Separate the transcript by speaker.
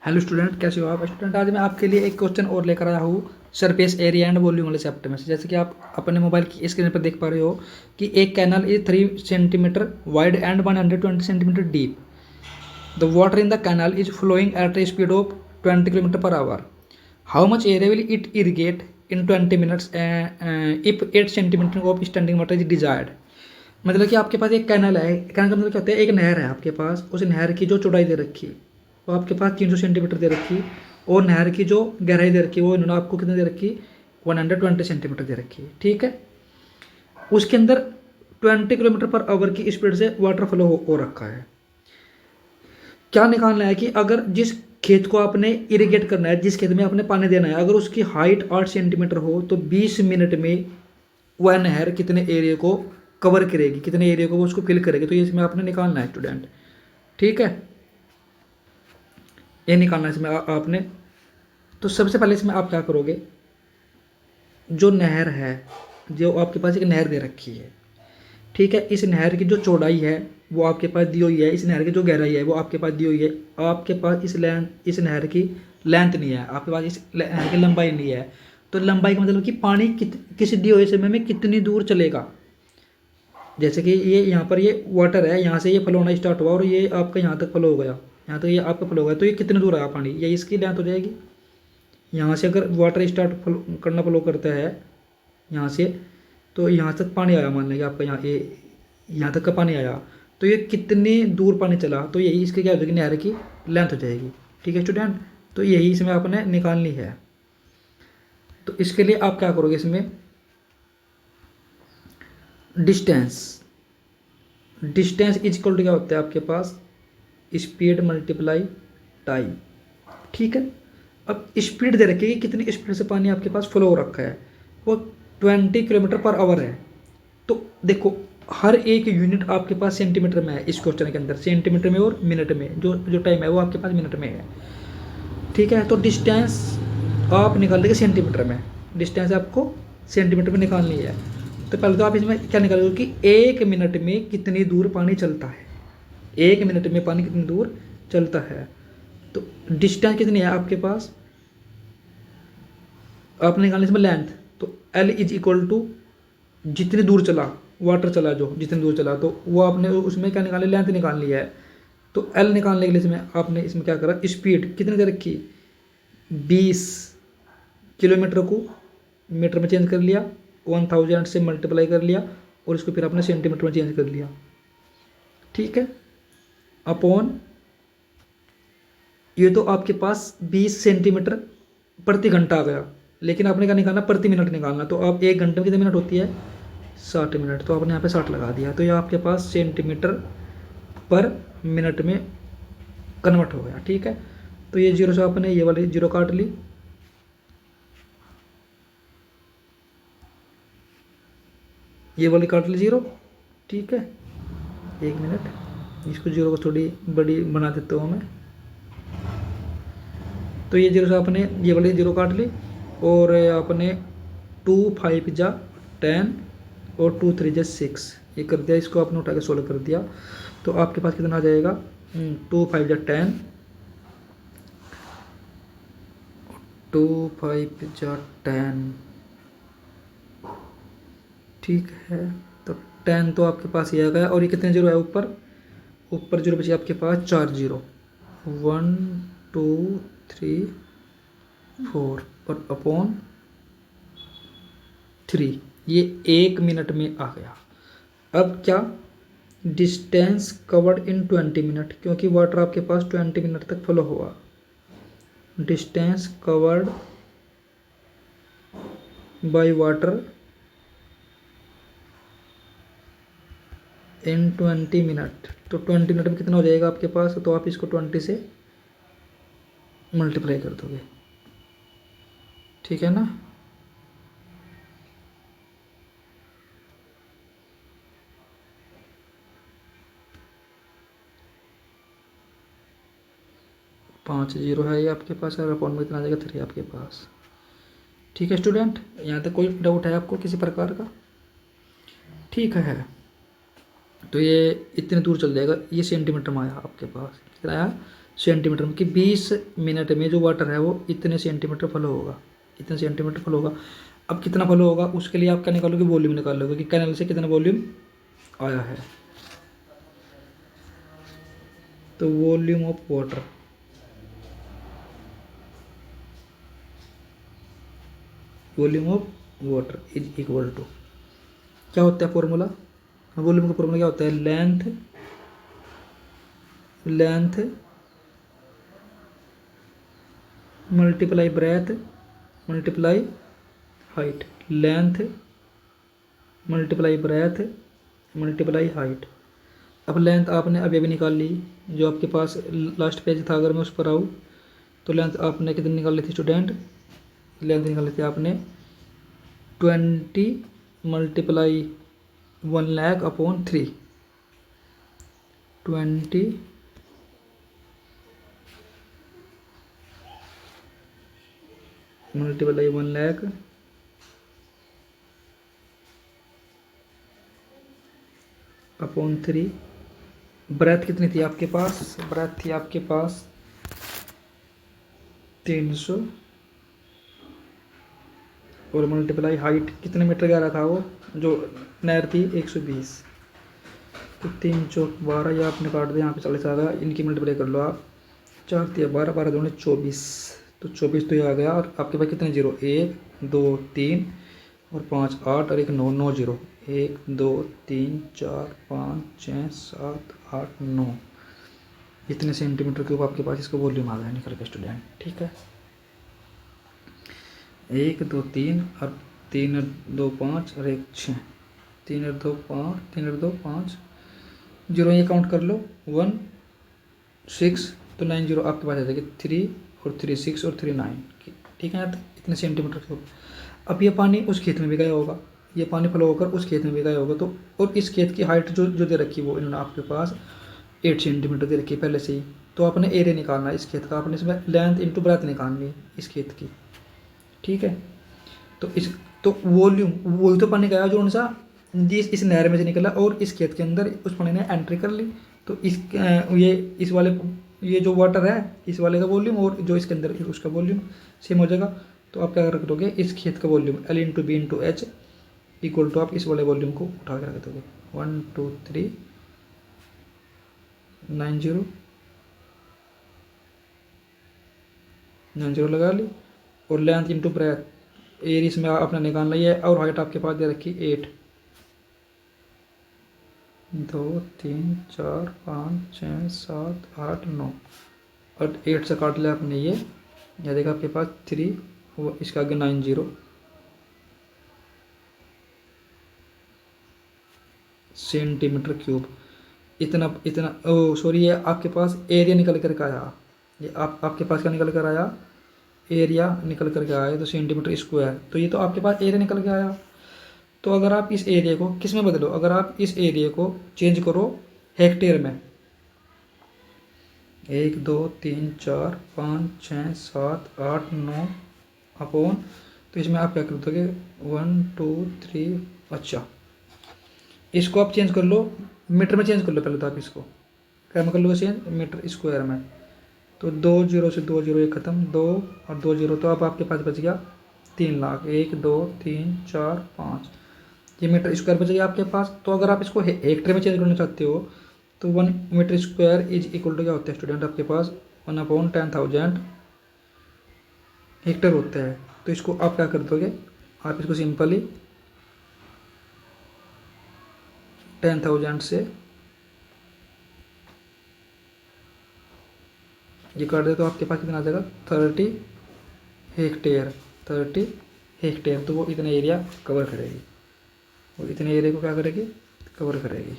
Speaker 1: Hello student, कैसे हो आप स्टूडेंट। आज मैं आपके लिए एक क्वेश्चन और लेकर आया हूँ सरफेस एरिया एंड वॉल्यूम वाले चैप्टर में से। जैसे कि आप अपने मोबाइल की स्क्रीन पर देख पा रहे हो कि एक canal is 3 centimetre wide and 120 centimetre deep. The water in the canal is flowing at a speed of 20 kilometre per hour. How much area will it irrigate in 20 minutes if 8 centimetre of standing water is desired. मतलब कि आपके पास एक canal है। Canal का मतलब क्या होता है, एक नहर है आपके पास। उस नहर की जो चौड़ाई दे रखी है वो आपके पास 300 सेंटीमीटर दे रखी, और नहर की जो गहराई दे रखी है वो इन्होंने आपको कितनी दे रखी, 120 सेंटीमीटर दे रखी है। ठीक है, उसके अंदर 20 किलोमीटर पर आवर की स्पीड से वाटर फ्लो हो रखा है। क्या निकालना है कि अगर जिस खेत को आपने इरिगेट करना है, जिस खेत में आपने पानी देना है, अगर उसकी हाइट 8 सेंटीमीटर हो तो 20 मिनट में वह नहर कितने एरिया को कवर करेगी, कितने एरिया को वो उसको फिल करेगी। तो ये इसमें आपने निकालना है स्टूडेंट। ठीक है, ये निकालना है इसमें आपने। तो सबसे पहले इसमें आप क्या करोगे, जो नहर है, जो आपके पास एक नहर दे रखी है। ठीक है, इस नहर की जो चौड़ाई है वो आपके पास दी हुई है, इस नहर की जो गहराई है वो आपके पास दी हुई है। आपके पास इस नहर की लेंथ नहीं है, आपके पास इस नहर की लंबाई नहीं है। तो लंबाई का मतलब कि पानी किस दिए हुए समय में कितनी दूर चलेगा। जैसे कि ये यहाँ पर ये वाटर है, यहाँ से ये फ्लो होना स्टार्ट हुआ और ये आपका यहाँ तक फ्लो हो गया, यहाँ तक ये आपका फ्लो हो गया, तो ये कितने दूर आया पानी, ये इसकी लेंथ हो जाएगी। यहाँ से अगर वाटर स्टार्ट करना फ्लो करता है यहाँ से, तो यहाँ तक पानी आया, मान लेंगे आपका यहाँ ये यहाँ तक का पानी आया, तो ये कितनी दूर पानी चला, तो यही इसकी क्या हो जाएगी, नहर की लेंथ हो जाएगी। ठीक है स्टूडेंट, तो यही इसमें आपने निकालनी है। तो इसके लिए आप क्या करोगे, इसमें distance distance is equal to क्या होता है आपके पास, स्पीड मल्टीप्लाई टाइम। ठीक है, अब स्पीड दे रखी है कि कितनी स्पीड से पानी आपके पास फ्लो हो रखा है, वो 20 किलोमीटर पर आवर है। तो देखो, हर एक यूनिट आपके पास सेंटीमीटर में है इस क्वेश्चन के अंदर, सेंटीमीटर में और मिनट में। जो जो टाइम है वो आपके पास मिनट में है। ठीक है, तो डिस्टेंस आप निकाल देंगे सेंटीमीटर में, डिस्टेंस आपको सेंटीमीटर में निकालनी है। तो पहले तो आप इसमें क्या निकालोगे कि एक मिनट में कितनी दूर पानी चलता है, एक मिनट में पानी कितनी दूर चलता है। तो डिस्टेंस कितनी है आपके पास, आपने निकालना इसमें लेंथ। तो एल इज इक्वल टू जितनी दूर चला, वाटर चला जो जितनी दूर चला, तो वो आपने उसमें क्या निकाली, लेंथ निकालनी है। तो एल निकालने के लिए इसमें आपने इसमें क्या करा, स्पीड कितनी दे रखी, 20 किलोमीटर को मीटर में चेंज कर लिया, 1000 से मल्टीप्लाई कर लिया, और इसको फिर आपने सेंटीमीटर में चेंज कर लिया। ठीक है, अपॉन ये तो आपके पास 20 सेंटीमीटर प्रति घंटा आ गया, लेकिन आपने क्या निकालना, प्रति मिनट निकालना। तो आप एक घंटे में कितने मिनट होती है, 60 मिनट। तो आपने यहाँ पे 60 लगा दिया, तो ये आपके पास सेंटीमीटर पर मिनट में कन्वर्ट हो गया। ठीक है, तो ये जीरो से आपने ये वाली जीरो काट ली, ये वाली काट ली जीरो। ठीक है, एक मिनट, इसको जीरो को थोड़ी बड़ी बना देता हूँ मैं। तो ये जीरो से आपने ये वाली जीरो काट ली, और आपने 2 5 जा 10 और 2 3 जा 6 ये कर दिया, इसको आपने उठा के सोल्व कर दिया। तो आपके पास कितना आ जाएगा, 2 5 जा 10, 2 5 जा 10। ठीक है, तो 10 तो आपके पास ये आ गया, और ये कितने जीरो है ऊपर, ऊपर जीरो बचे आपके पास 4 जीरो, 1 2 3 4 और अपॉन 3, ये एक मिनट में आ गया। अब क्या, डिस्टेंस कवर्ड इन 20 मिनट, क्योंकि वाटर आपके पास 20 मिनट तक फ्लो हुआ। Distance covered by water in 20 minute, तो 20 मिनट में कितना हो जाएगा आपके पास, तो आप इसको 20 से मल्टीप्लाई कर दोगे। ठीक है ना, पाँच जीरो है ये आपके पास, और अपॉन में कितना आ जाएगा, 3 आपके पास। ठीक है स्टूडेंट, यहाँ तक कोई डाउट है आपको किसी प्रकार का। ठीक है, तो ये इतने दूर चल जाएगा, ये सेंटीमीटर में आया आपके पास, कितना आया, सेंटीमीटर में, कि 20 मिनट में जो वाटर है वो इतने सेंटीमीटर फ्लो होगा, इतने सेंटीमीटर फ्लो होगा। अब कितना फ्लो होगा उसके लिए आप क्या निकालोगे, वॉल्यूम निकाल लोगे कि कैनल से कितना वॉल्यूम आया है। तो volume of water, volume of water is equal to, क्या होता है फॉर्मूला, वॉल्यूम का फॉर्मूला क्या होता है, length multiply breath multiply height, length multiply breath multiply height. अब लेंथ आपने अभी अभी निकाल ली, जो आपके पास लास्ट पेज था, अगर मैं उस पर आऊँ तो लेंथ आपने कितनी निकाल ली थी स्टूडेंट, लेंथ निकाल ली थी आपने 20 multiply 1,00,000 upon 3, 20 multiply 1,00,000 upon 3। Breadth कितनी थी आपके पास, ब्रेथ थी आपके पास 300 और मल्टीप्लाई हाइट कितने मीटर गहरा था वो, जो नहर थी 120। तो 3 चौक 12, या आपने काट दिया, यहाँ पे 40 आ गया, इनकी मल्टीप्लाई कर लो आप, 4 तिया 12, 12 दूनी 24, तो 24 तो ये आ गया। और आपके पास कितने जीरो, 1 2 3 और 5 8 और एक 9, 9 जीरो, 1 2 3 4 5 6 7 8 9, इतने सेंटीमीटर क्यूब आपके पास इसका वॉल्यूम आ गया निकल के स्टूडेंट। ठीक है, 1 2 3 और 3 और 2 5 और 1 6, 3 और 2 5, 3 और 2 5 जीरो, ये काउंट कर लो 1 6, तो 9 जीरो आपके पास आ जाएगी, 3 और 3 6 और 3 9। ठीक है, तो इतने सेंटीमीटर क्यूब। अब ये पानी उस खेत में भी गया होगा, ये पानी फ्लो होकर उस खेत में भी गया होगा, तो और इस खेत की हाइट जो जो दे रखी वो इन्होंने आपके पास 8 सेंटीमीटर दे रखी है पहले से ही। तो आपने एरिया निकालना है इस खेत का, आपने इसमें लेंथ इंटू ब्रेथ निकालनी है इस खेत की। ठीक है, तो वॉल्यूम वही तो पानी गया जो सा इस नहर में से निकला और इस खेत के अंदर उस पानी ने एंट्री कर ली, तो इस वाले ये जो वाटर है इस वाले का वॉल्यूम और जो इसके अंदर उसका वॉल्यूम सेम हो जाएगा। तो आप क्या रख दोगे, इस खेत का volume L into B into H equal to आप इस वाले वॉल्यूम को उठा के रख दोगे, 1 2 3 9 0 लगा ली, और लेंथ इंटू ब्रेथ एरिस में आपने निकालना ही है, और हाइट आपके पास दे रखी 8 2 3 4 5 6 7 8 9, और 8 से काट लिया आपने ये देखा आपके पास 3, वो इसका आगे 9 0 सेंटीमीटर क्यूब। इतना इतना ओ सॉरी, ये आपके पास एरिया निकल कर आया, ये आपके पास क्या निकल कर आया, एरिया निकल कर के आया, तो सेंटीमीटर स्क्वायर, तो ये तो आपके पास एरिया निकल के आया। तो अगर आप इस एरिया को किस में बदलो, अगर आप इस एरिया को चेंज करो हेक्टेयर में, 1 2 3 4 5 6 7 8 9 अपॉन, तो इसमें आप क्या कर दोगे 1 2 3, अच्छा इसको आप चेंज कर लो मीटर में, चेंज कर लो पहले तो आप इसको क्या में कर लो चेंज, मीटर स्क्वायर में। तो 2 0 से 2 0 एक खत्म, 2 और 2 0, तो अब आपके पास बच गया 3 लाख, 1 2 3 4 5, ये मीटर स्क्वायर बच गया आपके पास। तो अगर आप इसको हेक्टेयर में चेंज करना चाहते हो तो 1 metre square is equal to क्या होता है स्टूडेंट, आपके पास 1/10,000 हेक्टेयर होता है। तो इसको आप क्या कर दोगे, आप इसको सिंपली 10,000 से ये काट दे, तो आपके पास कितना आ जाएगा 30 हेक्टेयर, 30 हेक्टेयर। तो वो इतना एरिया कवर करेगी, और इतने एरिया को क्या करेगी, कवर करेगी।